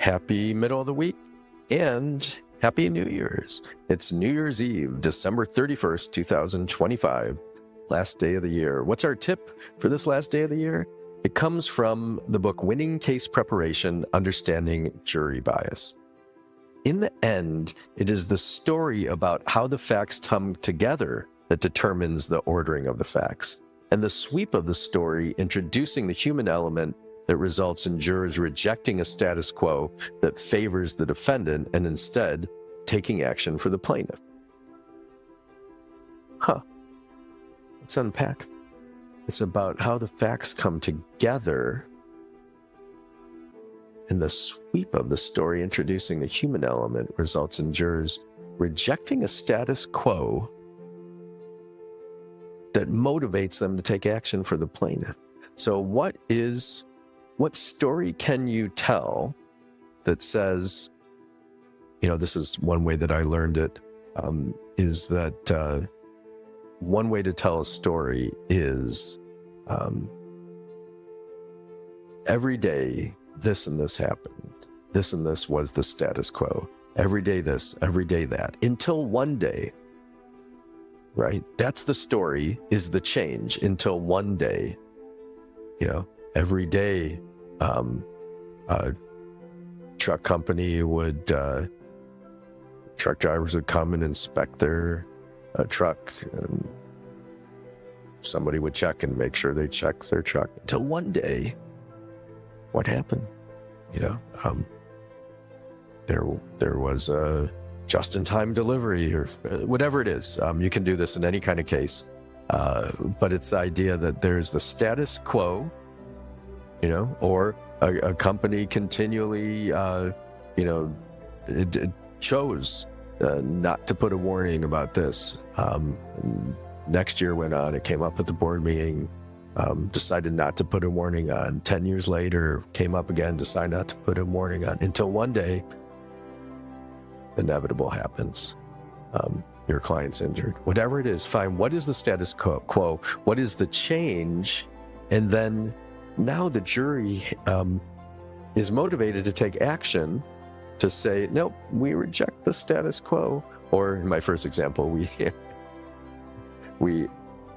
happy middle of the week and happy New Year's. It's New Year's Eve, December 31st, 2025, last day of the year. What's our tip for this last day of the year? It comes from the book Winning Case Preparation, Understanding Jury Bias. In the end, it is the story about how the facts come together that determines the ordering of the facts, and the sweep of the story introducing the human element that results in jurors rejecting a status quo that favors the defendant and instead taking action for the plaintiff. Let's unpack. It's about how the facts come together and the sweep of the story introducing the human element results in jurors rejecting a status quo that motivates them to take action for the plaintiff. So what story can you tell that says, this is one way that I learned it, is that one way to tell a story is every day this and this happened. This and this was the status quo. Every day this, every day that, until one day, right? That's the story, is the change until one day, every day, truck company would, truck drivers would come and inspect their truck, and somebody would check and make sure they checked their truck until one day, what happened? There was a just-in-time delivery or whatever it is. You can do this in any kind of case, but it's the idea that there's the status quo, or a company continually, it chose not to put a warning about this. Next year went on, it came up at the board meeting, decided not to put a warning on. 10 years later, came up again, decided not to put a warning on, until one day, inevitable happens. Your client's injured. Whatever it is, fine. What is the status quo? What is the change? And then now the jury is motivated to take action to say, nope, we reject the status quo. Or in my first example, we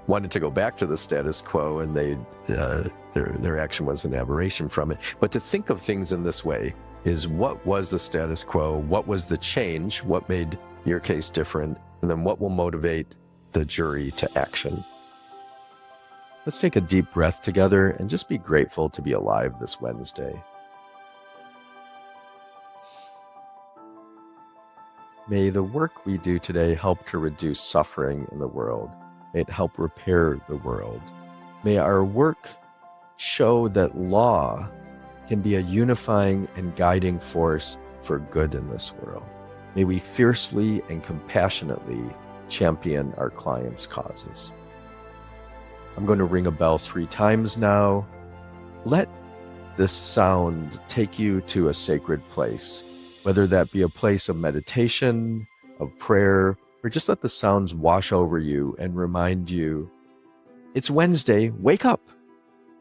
wanted to go back to the status quo, and their action was an aberration from it. But to think of things in this way is, what was the status quo? What was the change? What made your case different? And then what will motivate the jury to action? Let's take a deep breath together and just be grateful to be alive this Wednesday. May the work we do today help to reduce suffering in the world. May it help repair the world. May our work show that law can be a unifying and guiding force for good in this world. May we fiercely and compassionately champion our clients' causes. I'm going to ring a bell 3 times now. Let this sound take you to a sacred place, whether that be a place of meditation, of prayer, or just let the sounds wash over you and remind you, it's Wednesday, wake up,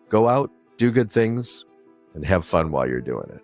go out, do good things, and have fun while you're doing it.